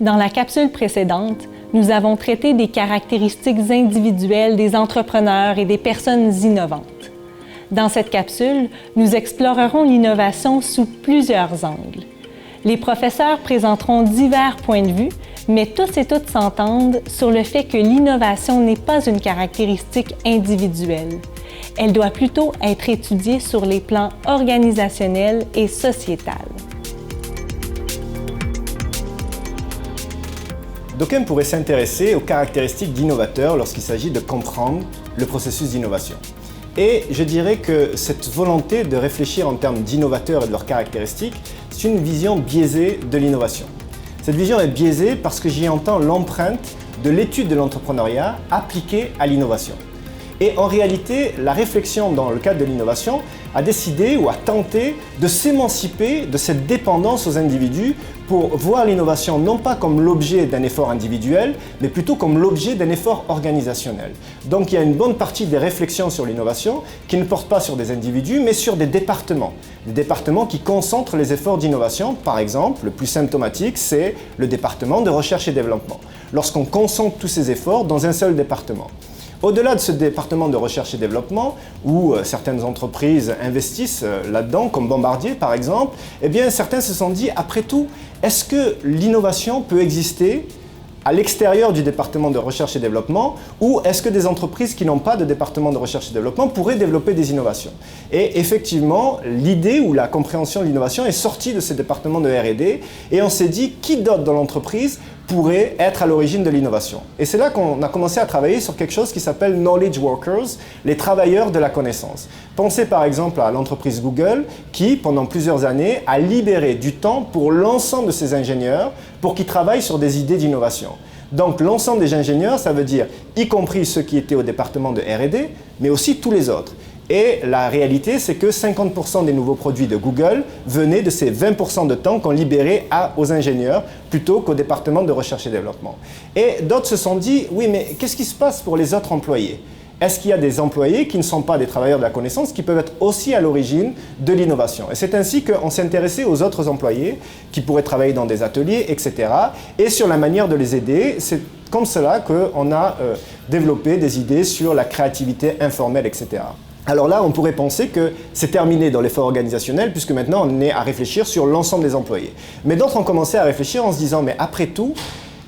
Dans la capsule précédente, nous avons traité des caractéristiques individuelles des entrepreneurs et des personnes innovantes. Dans cette capsule, nous explorerons l'innovation sous plusieurs angles. Les professeurs présenteront divers points de vue, mais tous et toutes s'entendent sur le fait que l'innovation n'est pas une caractéristique individuelle. Elle doit plutôt être étudiée sur les plans organisationnel et sociétal. D'aucuns pourraient s'intéresser aux caractéristiques d'innovateurs lorsqu'il s'agit de comprendre le processus d'innovation. Et je dirais que cette volonté de réfléchir en termes d'innovateurs et de leurs caractéristiques, c'est une vision biaisée de l'innovation. Cette vision est biaisée parce que j'y entends l'empreinte de l'étude de l'entrepreneuriat appliquée à l'innovation. Et en réalité, la réflexion dans le cadre de l'innovation a décidé ou a tenté de s'émanciper de cette dépendance aux individus pour voir l'innovation non pas comme l'objet d'un effort individuel, mais plutôt comme l'objet d'un effort organisationnel. Donc il y a une bonne partie des réflexions sur l'innovation qui ne portent pas sur des individus, mais sur des départements qui concentrent les efforts d'innovation. Par exemple, le plus symptomatique, c'est le département de recherche et développement. Lorsqu'on concentre tous ces efforts dans un seul département. Au-delà de ce département de recherche et développement, où certaines entreprises investissent là-dedans, comme Bombardier par exemple, eh bien certains se sont dit, après tout, est-ce que l'innovation peut exister à l'extérieur du département de recherche et développement, ou est-ce que des entreprises qui n'ont pas de département de recherche et développement pourraient développer des innovations? Et effectivement, l'idée ou la compréhension de l'innovation est sortie de ces départements de R&D, et on s'est dit, qui d'autre dans l'entreprise pourrait être à l'origine de l'innovation? Et c'est là qu'on a commencé à travailler sur quelque chose qui s'appelle Knowledge Workers, les travailleurs de la connaissance. Pensez par exemple à l'entreprise Google qui, pendant plusieurs années, a libéré du temps pour l'ensemble de ses ingénieurs pour qu'ils travaillent sur des idées d'innovation. Donc l'ensemble des ingénieurs, ça veut dire y compris ceux qui étaient au département de R&D, mais aussi tous les autres. Et la réalité, c'est que 50% des nouveaux produits de Google venaient de ces 20% de temps qu'on libérait aux ingénieurs plutôt qu'au département de recherche et développement. Et d'autres se sont dit, oui, mais qu'est-ce qui se passe pour les autres employés? Est-ce qu'il y a des employés qui ne sont pas des travailleurs de la connaissance qui peuvent être aussi à l'origine de l'innovation? Et c'est ainsi qu'on s'est intéressé aux autres employés qui pourraient travailler dans des ateliers, etc. Et sur la manière de les aider, c'est comme cela qu'on a développé des idées sur la créativité informelle, etc. Alors là, on pourrait penser que c'est terminé dans l'effort organisationnel puisque maintenant on est à réfléchir sur l'ensemble des employés. Mais d'autres ont commencé à réfléchir en se disant, mais après tout,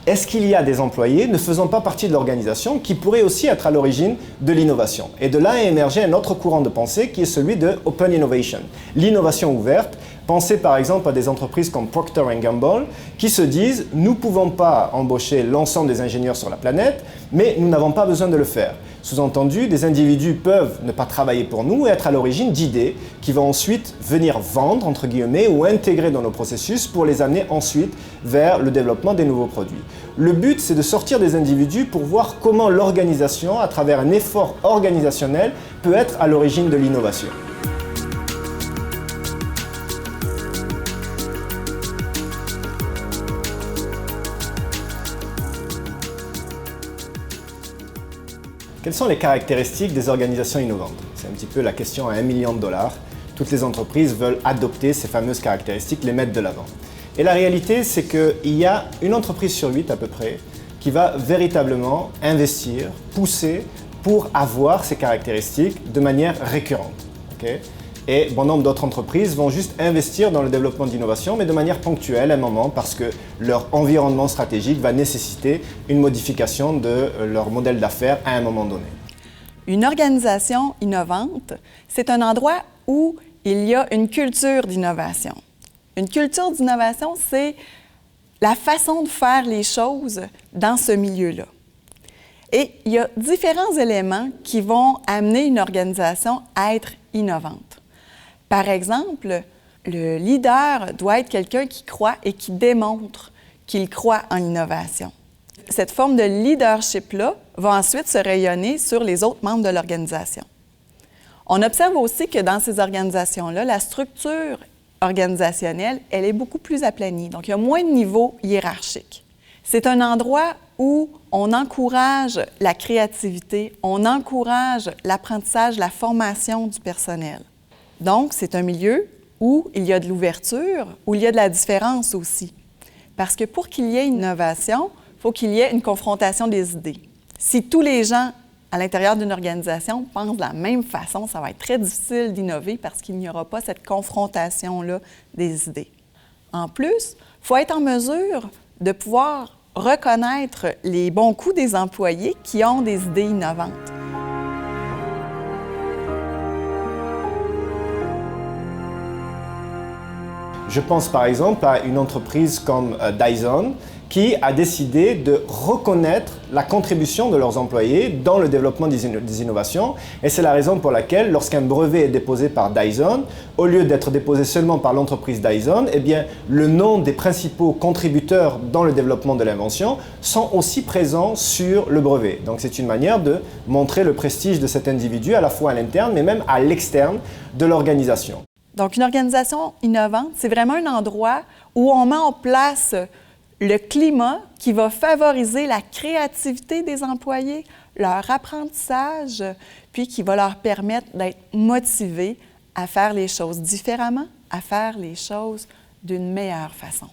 est-ce qu'il y a des employés ne faisant pas partie de l'organisation qui pourraient aussi être à l'origine de l'innovation? Et de là est émergé un autre courant de pensée qui est celui de Open Innovation, l'innovation ouverte. Pensez par exemple à des entreprises comme Procter & Gamble qui se disent « nous ne pouvons pas embaucher l'ensemble des ingénieurs sur la planète, mais nous n'avons pas besoin de le faire ». Sous-entendu, des individus peuvent ne pas travailler pour nous et être à l'origine d'idées qui vont ensuite venir vendre, entre guillemets, ou intégrer dans nos processus pour les amener ensuite vers le développement des nouveaux produits. Le but, c'est de sortir des individus pour voir comment l'organisation, à travers un effort organisationnel, peut être à l'origine de l'innovation. Quelles sont les caractéristiques des organisations innovantes? C'est un petit peu la question à $1 million. Toutes les entreprises veulent adopter ces fameuses caractéristiques, les mettre de l'avant. Et la réalité, c'est qu'il y a une entreprise sur 8 à peu près qui va véritablement investir, pousser pour avoir ces caractéristiques de manière récurrente. Okay? Et bon nombre d'autres entreprises vont juste investir dans le développement d'innovation, mais de manière ponctuelle à un moment parce que leur environnement stratégique va nécessiter une modification de leur modèle d'affaires à un moment donné. Une organisation innovante, c'est un endroit où il y a une culture d'innovation. Une culture d'innovation, c'est la façon de faire les choses dans ce milieu-là. Et il y a différents éléments qui vont amener une organisation à être innovante. Par exemple, le leader doit être quelqu'un qui croit et qui démontre qu'il croit en l'innovation. Cette forme de leadership-là va ensuite se rayonner sur les autres membres de l'organisation. On observe aussi que dans ces organisations-là, la structure organisationnelle, elle est beaucoup plus aplanie. Donc, il y a moins de niveaux hiérarchiques. C'est un endroit où on encourage la créativité, on encourage l'apprentissage, la formation du personnel. Donc, c'est un milieu où il y a de l'ouverture, où il y a de la différence aussi. Parce que pour qu'il y ait une innovation, il faut qu'il y ait une confrontation des idées. Si tous les gens à l'intérieur d'une organisation pensent de la même façon, ça va être très difficile d'innover parce qu'il n'y aura pas cette confrontation-là des idées. En plus, il faut être en mesure de pouvoir reconnaître les bons coups des employés qui ont des idées innovantes. Je pense par exemple à une entreprise comme Dyson qui a décidé de reconnaître la contribution de leurs employés dans le développement des innovations. Et c'est la raison pour laquelle, lorsqu'un brevet est déposé par Dyson, au lieu d'être déposé seulement par l'entreprise Dyson, eh bien, le nom des principaux contributeurs dans le développement de l'invention sont aussi présents sur le brevet. Donc c'est une manière de montrer le prestige de cet individu à la fois à l'interne, mais même à l'externe de l'organisation. Donc une organisation innovante, c'est vraiment un endroit où on met en place le climat qui va favoriser la créativité des employés, leur apprentissage, puis qui va leur permettre d'être motivés à faire les choses différemment, à faire les choses d'une meilleure façon.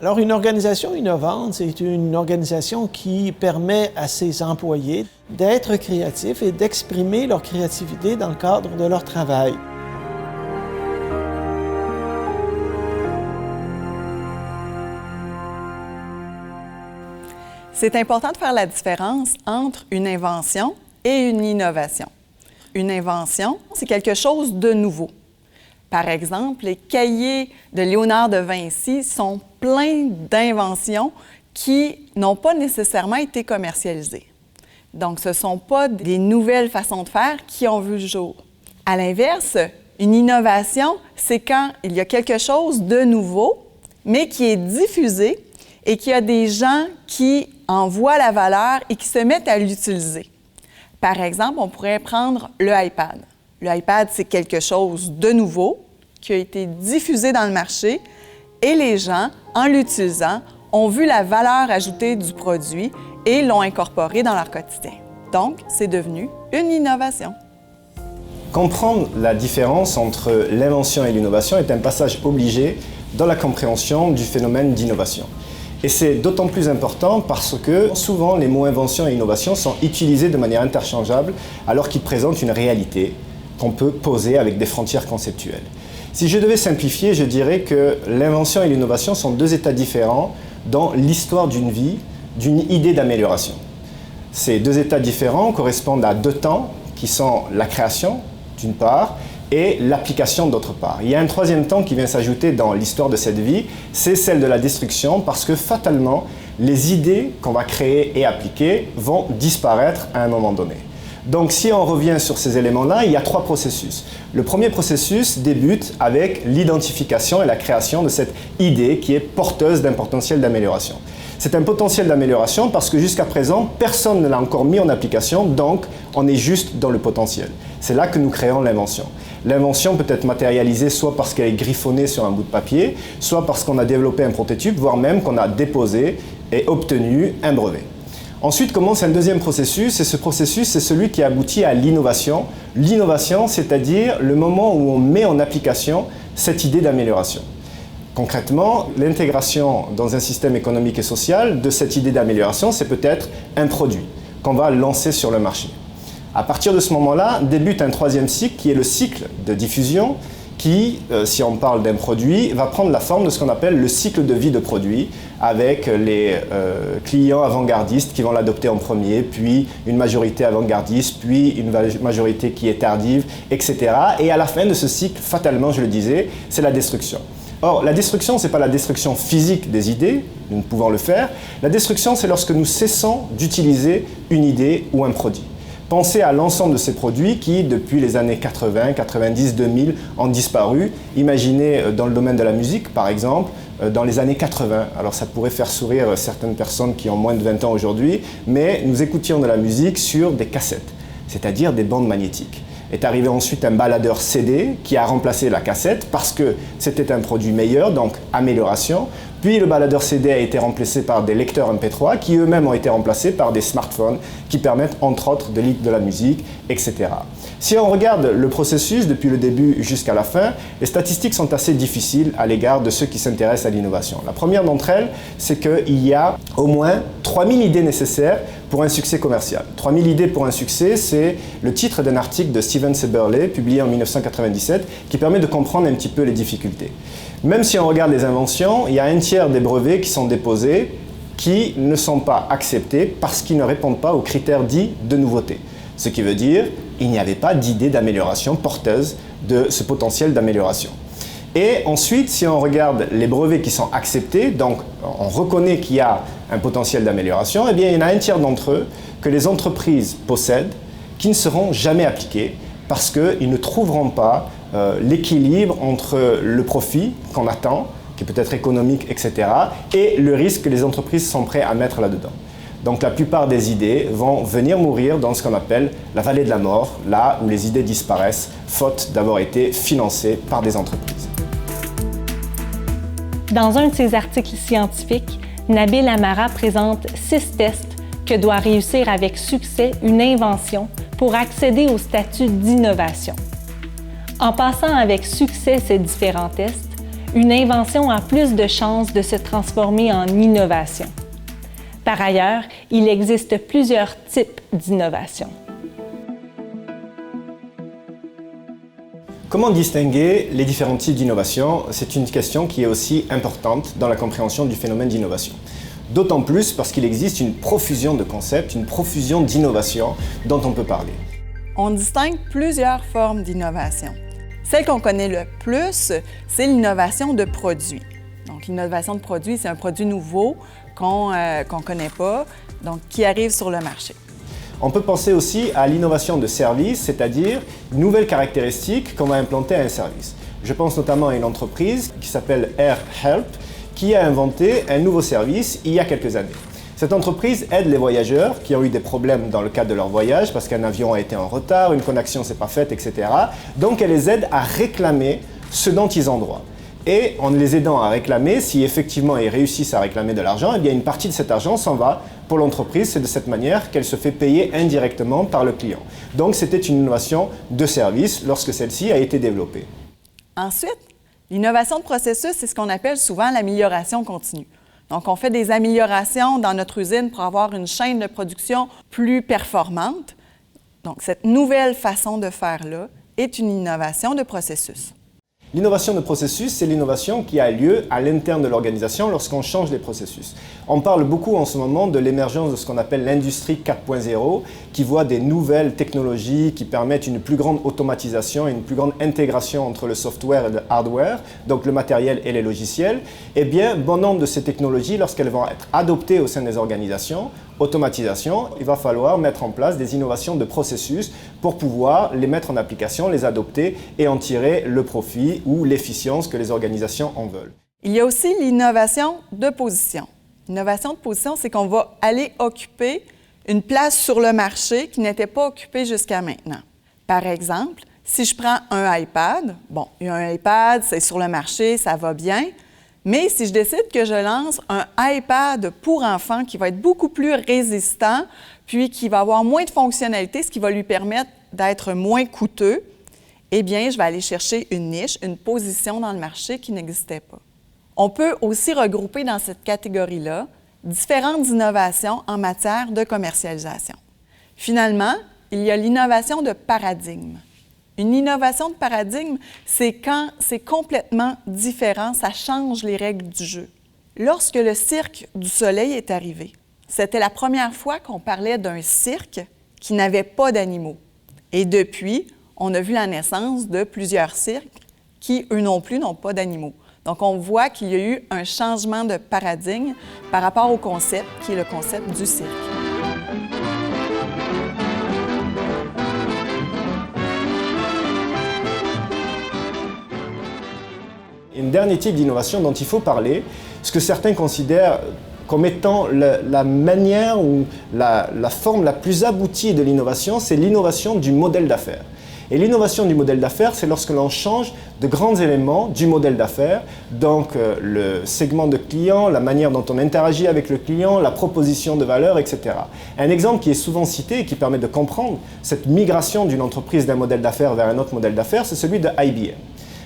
Alors, une organisation innovante, c'est une organisation qui permet à ses employés d'être créatifs et d'exprimer leur créativité dans le cadre de leur travail. C'est important de faire la différence entre une invention et une innovation. Une invention, c'est quelque chose de nouveau. Par exemple, les cahiers de Léonard de Vinci sont pleins d'inventions qui n'ont pas nécessairement été commercialisées. Donc, ce ne sont pas des nouvelles façons de faire qui ont vu le jour. À l'inverse, une innovation, c'est quand il y a quelque chose de nouveau, mais qui est diffusé et qu'il y a des gens qui en voient la valeur et qui se mettent à l'utiliser. Par exemple, on pourrait prendre le iPad. Le iPad, c'est quelque chose de nouveau qui a été diffusé dans le marché et les gens, en l'utilisant, ont vu la valeur ajoutée du produit et l'ont incorporé dans leur quotidien. Donc, c'est devenu une innovation. Comprendre la différence entre l'invention et l'innovation est un passage obligé dans la compréhension du phénomène d'innovation. Et c'est d'autant plus important parce que souvent les mots invention et innovation sont utilisés de manière interchangeable alors qu'ils présentent une réalité qu'on peut poser avec des frontières conceptuelles. Si je devais simplifier, je dirais que l'invention et l'innovation sont deux états différents dans l'histoire d'une vie, d'une idée d'amélioration. Ces deux états différents correspondent à deux temps qui sont la création d'une part et l'application d'autre part. Il y a un troisième temps qui vient s'ajouter dans l'histoire de cette vie, c'est celle de la destruction parce que fatalement, les idées qu'on va créer et appliquer vont disparaître à un moment donné. Donc si on revient sur ces éléments-là, il y a trois processus. Le premier processus débute avec l'identification et la création de cette idée qui est porteuse d'un potentiel d'amélioration. C'est un potentiel d'amélioration parce que jusqu'à présent, personne ne l'a encore mis en application, donc on est juste dans le potentiel. C'est là que nous créons l'invention. L'invention peut être matérialisée soit parce qu'elle est griffonnée sur un bout de papier, soit parce qu'on a développé un prototype, voire même qu'on a déposé et obtenu un brevet. Ensuite commence un deuxième processus, et ce processus, c'est celui qui aboutit à l'innovation. L'innovation, c'est-à-dire le moment où on met en application cette idée d'amélioration. Concrètement, l'intégration dans un système économique et social de cette idée d'amélioration, c'est peut-être un produit qu'on va lancer sur le marché. À partir de ce moment-là, débute un troisième cycle qui est le cycle de diffusion qui, si on parle d'un produit, va prendre la forme de ce qu'on appelle le cycle de vie de produit avec les clients avant-gardistes qui vont l'adopter en premier, puis une majorité avant-gardiste, puis une majorité qui est tardive, etc. Et à la fin de ce cycle, fatalement, je le disais, c'est la destruction. Or, la destruction, ce n'est pas la destruction physique des idées, nous ne pouvons le faire. La destruction, c'est lorsque nous cessons d'utiliser une idée ou un produit. Pensez à l'ensemble de ces produits qui, depuis les années 80, 90, 2000, ont disparu. Imaginez dans le domaine de la musique, par exemple, dans les années 80. Alors ça pourrait faire sourire certaines personnes qui ont moins de 20 ans aujourd'hui, mais nous écoutions de la musique sur des cassettes, c'est-à-dire des bandes magnétiques. Est arrivé ensuite un baladeur CD qui a remplacé la cassette parce que c'était un produit meilleur, donc amélioration. Puis le baladeur CD a été remplacé par des lecteurs MP3 qui eux-mêmes ont été remplacés par des smartphones qui permettent entre autres de lire de la musique, etc. Si on regarde le processus depuis le début jusqu'à la fin, les statistiques sont assez difficiles à l'égard de ceux qui s'intéressent à l'innovation. La première d'entre elles, c'est qu'il y a au moins 3000 idées nécessaires pour un succès commercial. 3000 idées pour un succès, c'est le titre d'un article de Steven Seberle, publié en 1997, qui permet de comprendre un petit peu les difficultés. Même si on regarde les inventions, il y a un tiers des brevets qui sont déposés qui ne sont pas acceptés parce qu'ils ne répondent pas aux critères dits de nouveauté. Ce qui veut dire qu'il n'y avait pas d'idée d'amélioration porteuse de ce potentiel d'amélioration. Et ensuite, si on regarde les brevets qui sont acceptés, donc on reconnaît qu'il y a un potentiel d'amélioration, eh bien il y en a un tiers d'entre eux que les entreprises possèdent qui ne seront jamais appliqués parce qu'ils ne trouveront pas l'équilibre entre le profit qu'on attend, qui peut être économique, etc., et le risque que les entreprises sont prêtes à mettre là-dedans. Donc la plupart des idées vont venir mourir dans ce qu'on appelle la vallée de la mort, là où les idées disparaissent, faute d'avoir été financées par des entreprises. Dans un de ses articles scientifiques, Nabil Amara présente 6 tests que doit réussir avec succès une invention pour accéder au statut d'innovation. En passant avec succès ces différents tests, une invention a plus de chances de se transformer en innovation. Par ailleurs, il existe plusieurs types d'innovation. Comment distinguer les différents types d'innovation? C'est une question qui est aussi importante dans la compréhension du phénomène d'innovation. D'autant plus parce qu'il existe une profusion de concepts, une profusion d'innovations dont on peut parler. On distingue plusieurs formes d'innovation. Celle qu'on connaît le plus, c'est l'innovation de produits. Donc, l'innovation de produits, c'est un produit nouveau qu'on ne connaît pas, donc qui arrive sur le marché. On peut penser aussi à l'innovation de service, c'est-à-dire une nouvelle caractéristique qu'on va implanter à un service. Je pense notamment à une entreprise qui s'appelle AirHelp, qui a inventé un nouveau service il y a quelques années. Cette entreprise aide les voyageurs qui ont eu des problèmes dans le cadre de leur voyage parce qu'un avion a été en retard, une connexion ne s'est pas faite, etc. Donc elle les aide à réclamer ce dont ils ont droit. Et en les aidant à réclamer, si effectivement ils réussissent à réclamer de l'argent, eh bien une partie de cet argent s'en va pour l'entreprise. C'est de cette manière qu'elle se fait payer indirectement par le client. Donc c'était une innovation de service lorsque celle-ci a été développée. Ensuite, l'innovation de processus, c'est ce qu'on appelle souvent l'amélioration continue. Donc, on fait des améliorations dans notre usine pour avoir une chaîne de production plus performante. Donc, cette nouvelle façon de faire-là est une innovation de processus. L'innovation de processus, c'est l'innovation qui a lieu à l'interne de l'organisation lorsqu'on change les processus. On parle beaucoup en ce moment de l'émergence de ce qu'on appelle l'industrie 4.0, qui voit des nouvelles technologies qui permettent une plus grande automatisation et une plus grande intégration entre le software et le hardware, donc le matériel et les logiciels. Eh bien, bon nombre de ces technologies, lorsqu'elles vont être adoptées au sein des organisations, automatisation, il va falloir mettre en place des innovations de processus pour pouvoir les mettre en application, les adopter et en tirer le profit ou l'efficience que les organisations en veulent. Il y a aussi l'innovation de position. L'innovation de position, c'est qu'on va aller occuper une place sur le marché qui n'était pas occupée jusqu'à maintenant. Par exemple, si je prends un iPad, bon, il y a un iPad, c'est sur le marché, ça va bien. Mais si je décide que je lance un iPad pour enfants qui va être beaucoup plus résistant, puis qui va avoir moins de fonctionnalités, ce qui va lui permettre d'être moins coûteux, eh bien, je vais aller chercher une niche, une position dans le marché qui n'existait pas. On peut aussi regrouper dans cette catégorie-là différentes innovations en matière de commercialisation. Finalement, il y a l'innovation de paradigme. Une innovation de paradigme, c'est quand c'est complètement différent, ça change les règles du jeu. Lorsque le cirque du Soleil est arrivé, c'était la première fois qu'on parlait d'un cirque qui n'avait pas d'animaux. Et depuis, on a vu la naissance de plusieurs cirques qui, eux non plus, n'ont pas d'animaux. Donc, on voit qu'il y a eu un changement de paradigme par rapport au concept qui est le concept du cirque. Un dernier type d'innovation dont il faut parler, ce que certains considèrent comme étant la manière ou la forme la plus aboutie de l'innovation, c'est l'innovation du modèle d'affaires. Et l'innovation du modèle d'affaires, c'est lorsque l'on change de grands éléments du modèle d'affaires, donc le segment de client, la manière dont on interagit avec le client, la proposition de valeur, etc. Un exemple qui est souvent cité et qui permet de comprendre cette migration d'une entreprise d'un modèle d'affaires vers un autre modèle d'affaires, c'est celui de IBM.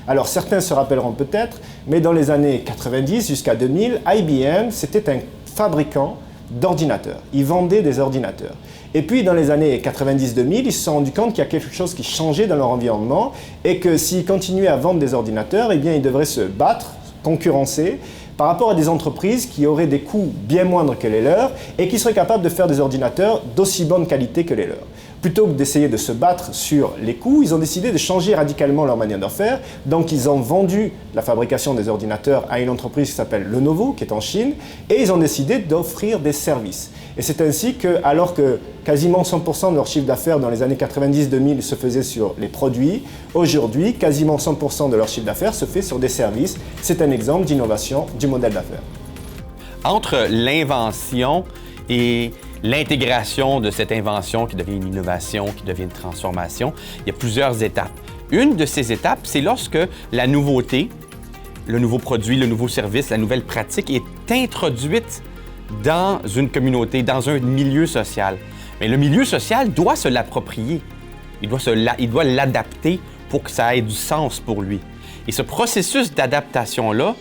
Alors certains se rappelleront peut-être, mais dans les années 90 jusqu'à 2000, IBM, c'était un fabricant d'ordinateurs. Ils vendaient des ordinateurs. Et puis, dans les années 90-2000, ils se sont rendus compte qu'il y a quelque chose qui changeait dans leur environnement et que s'ils continuaient à vendre des ordinateurs, eh bien, ils devraient se battre, concurrencer par rapport à des entreprises qui auraient des coûts bien moindres que les leurs et qui seraient capables de faire des ordinateurs d'aussi bonne qualité que les leurs. Plutôt que d'essayer de se battre sur les coûts, ils ont décidé de changer radicalement leur manière de faire. Donc, ils ont vendu la fabrication des ordinateurs à une entreprise qui s'appelle Lenovo, qui est en Chine, et ils ont décidé d'offrir des services. Et c'est ainsi que, alors que quasiment 100% de leur chiffre d'affaires dans les années 90-2000 se faisait sur les produits, aujourd'hui, quasiment 100% de leur chiffre d'affaires se fait sur des services. C'est un exemple d'innovation du modèle d'affaires. Entre l'invention et l'intégration de cette invention qui devient une innovation, qui devient une transformation, il y a plusieurs étapes. Une de ces étapes, c'est lorsque la nouveauté, le nouveau produit, le nouveau service, la nouvelle pratique est introduite dans une communauté, dans un milieu social. Mais le milieu social doit se l'approprier. Il doit l'adapter pour que ça ait du sens pour lui. Et ce processus d'adaptation-là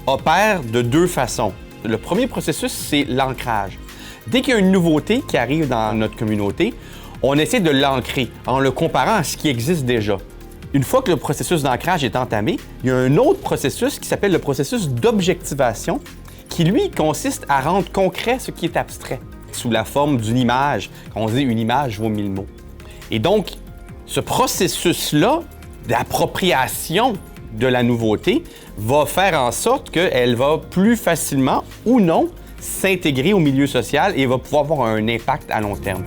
opère de deux façons. Le premier processus, c'est l'ancrage. Dès qu'il y a une nouveauté qui arrive dans notre communauté, on essaie de l'ancrer en le comparant à ce qui existe déjà. Une fois que le processus d'ancrage est entamé, il y a un autre processus qui s'appelle le processus d'objectivation, qui, lui, consiste à rendre concret ce qui est abstrait, sous la forme d'une image. On dit « une image vaut 1000 mots ». Et donc, ce processus-là d'appropriation de la nouveauté va faire en sorte qu'elle va plus facilement ou non s'intégrer au milieu social et va pouvoir avoir un impact à long terme.